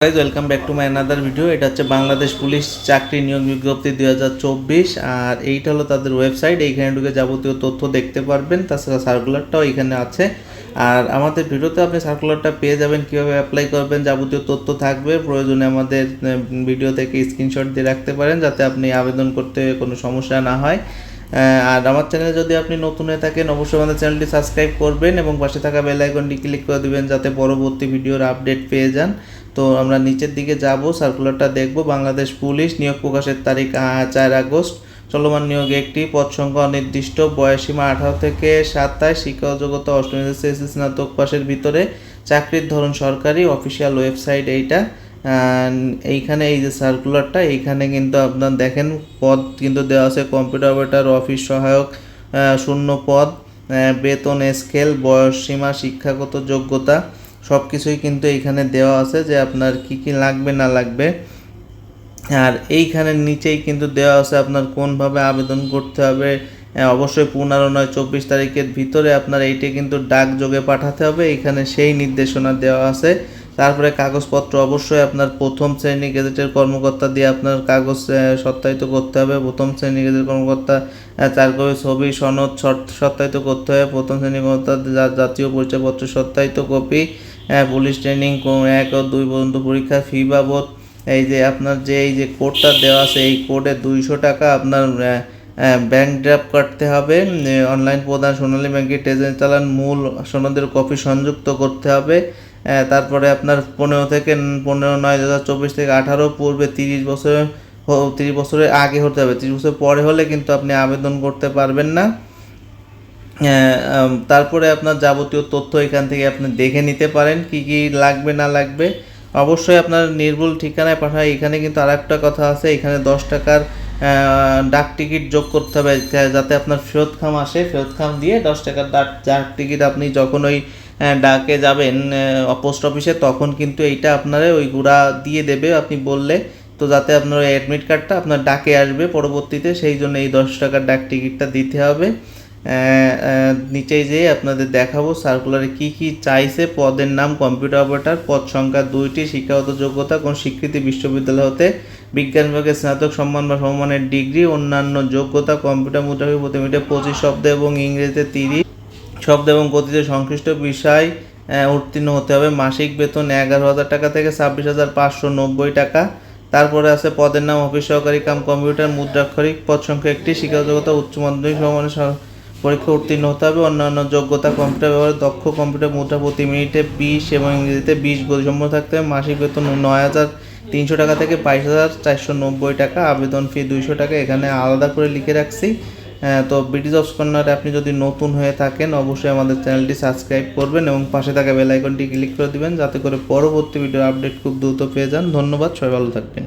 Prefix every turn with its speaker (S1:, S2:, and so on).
S1: Guys welcome back to my another video. এটা হচ্ছে Bangladesh police চাকরি নিয়োগ বিজ্ঞপ্তি 2024 আর এইটা হলো তাদের ওয়েবসাইট। এইখানে ঢুকে যাবতীয় তথ্য দেখতে পারবেন, তাছাড়া সার্কুলারটাও এখানে আছে। আর আমাদের ভিডিওতে আপনি সার্কুলারটা পেয়ে যাবেন, কীভাবে অ্যাপ্লাই করবেন যাবতীয় তথ্য থাকবে। প্রয়োজনে আমাদের ভিডিও থেকে স্ক্রিনশট দিয়ে রাখতে পারেন যাতে আপনি আবেদন করতে কোনো সমস্যা না হয়। আর আমার চ্যানেলে যদি আপনি নতুন হয়ে থাকেন অবশ্যই আমাদের চ্যানেলটি সাবস্ক্রাইব করবেন এবং পাশে থাকা বেল আইকনটি ক্লিক করে দেবেন যাতে পরবর্তী ভিডিওর আপডেট পেয়ে যান। তো আমরা নিচের দিকে যাব, সার্কুলারটা দেখব। বাংলাদেশ পুলিশ, নিয়োগ প্রকাশের তারিখ 4 আগস্ট। চলমান নিয়োগে একটি, পদ সংখ্যা অনির্দিষ্ট, বয়সীমা 18 থেকে 27, শিক্ষা যোগ্যতা অষ্টম শ্রেণী স্নাতক পাশের ভিতরে, চাকরির ধরন সরকারি, অফিসিয়াল ওয়েবসাইট এইটা। এইখানে এই যে সার্কুলারটা, এইখানে কিন্তু আপনার দেখেন পদ কিন্তু দেওয়া আছে কম্পিউটার অপারেটর, অফিস সহায়ক, শূন্য পদ, বেতন স্কেল, বয়স সীমা, শিক্ষাগত যোগ্যতা সব কিছুই কিন্তু এইখানে দেওয়া আছে যে আপনার কি কি লাগবে না লাগবে। আর এইখানের নিচেই কিন্তু দেওয়া আছে আপনার কোনভাবে আবেদন করতে হবে। অবশ্যই 15/9/24 তারিখের ভিতরে আপনার এইটা কিন্তু ডাকযোগে পাঠাতে হবে, এইখানে সেই নির্দেশনা দেওয়া আছে। তারপরে কাগজপত্র অবশ্যই আপনার প্রথম শ্রেণী গেজেটের কর্মকর্তা দিয়ে আপনার কাগজ সত্যায়িত করতে হবে। প্রথম শ্রেণী গেজেটের কর্মকর্তা 4 কপি ছবি সনদ সত্যায়িত করতে হবে। প্রথম শ্রেণী কর্মকর্তা জাতীয় পরিচয়পত্র সত্যায়িত কপি, পুলিশ ট্রেনিং 1 ও 2 পর্যন্ত পরীক্ষা ফি বাবদ এই যে আপনার যে এই যে কোডটা দেওয়া আছে, এই কোডে 200 টাকা আপনার ব্যাংক ড্রাফট কাটতে হবে। অনলাইন প্রদান, সোনালী ব্যাংকের ট্রেজারি চালান, মূল সনদের কপি সংযুক্ত করতে হবে। তারপরে আপনার 15/9/2024 থেকে 18 পূর্বে 30 বছরের আগে হতে হবে। 30 বছর পরে হলে কিন্তু আপনি আবেদন করতে পারবেন না। তারপরে আপনার যাবতীয় তথ্য এখান থেকে আপনি দেখে নিতে পারেন কি কি লাগবে না লাগবে। অবশ্যই আপনার নির্ভুল ঠিকানায় পাঠায়। এখানে কিন্তু আর একটা কথা আছে, এখানে 10 টাকার ডাক টিকিট যোগ করতে হবে যাতে আপনার ফেরত খাম আসে। ফেরত খাম দিয়ে 10 টাকার ডাক টিকিট আপনি যখন ওই ডাকে যাবেন পোস্ট অফিসে, তখন কিন্তু এইটা আপনারা ওই গুঁড়া দিয়ে দেবে আপনি বললে, তো যাতে আপনার ওই অ্যাডমিট কার্ডটা আপনার ডাকে আসবে পরবর্তীতে, সেই জন্য এই 10 টাকার ডাক টিকিটটা দিতে হবে। নিচেই যেয়ে আপনাদের দেখাবো সার্কুলারে কি কি চাইছে। পদের নাম কম্পিউটার অপারেটর, পদ সংখ্যা 2টি, শিক্ষাগত যোগ্যতা কোন স্বীকৃতি বিশ্ববিদ্যালয় হতে, বিজ্ঞান বিভাগে স্নাতক সম্মান বা সমমানের ডিগ্রি, অন্যান্য যোগ্যতা কম্পিউটার মুদ্রাকে প্রতি মিনিটে 25 শব্দ এবং ইংরেজিতে 30 শব্দ এবং গতিতে সংশ্লিষ্ট বিষয় উত্তীর্ণ হতে হবে। মাসিক বেতন 11,000 টাকা থেকে 26,590 টাকা। তারপরে আছে পদের নাম অফিস সহকারী কাম কম্পিউটার মুদ্রাক্ষরিক, পদ সংখ্যা 1টি, শিক্ষাগত যোগ্যতা উচ্চ মাধ্যমিক সমমানের পরীক্ষা উত্তীর্ণ হতে হবে। অন্যান্য যোগ্যতা কম্পিউটার ব্যবহারে দক্ষ, কম্পিউটার মুদ্রা প্রতি মিনিটে 20 এবং ইংরেজিতে 20 গতিসম্পন্ন থাকতে হবে। মাসিক বেতন 9,300 টাকা থেকে 22,490 টাকা। আবেদন ফি 200 টাকা, এখানে আলাদা করে লিখে রাখছি। তো বিডি জবস কর্নারে আপনি যদি নতুন হয়ে থাকেন অবশ্যই আমাদের চ্যানেলটি সাবস্ক্রাইব করবেন এবং পাশে থাকা বেল আইকনটি ক্লিক করে দিবেন যাতে করে পরবর্তী ভিডিওর আপডেট খুব দ্রুত পেয়ে যান। ধন্যবাদ, সবাই ভালো থাকবেন।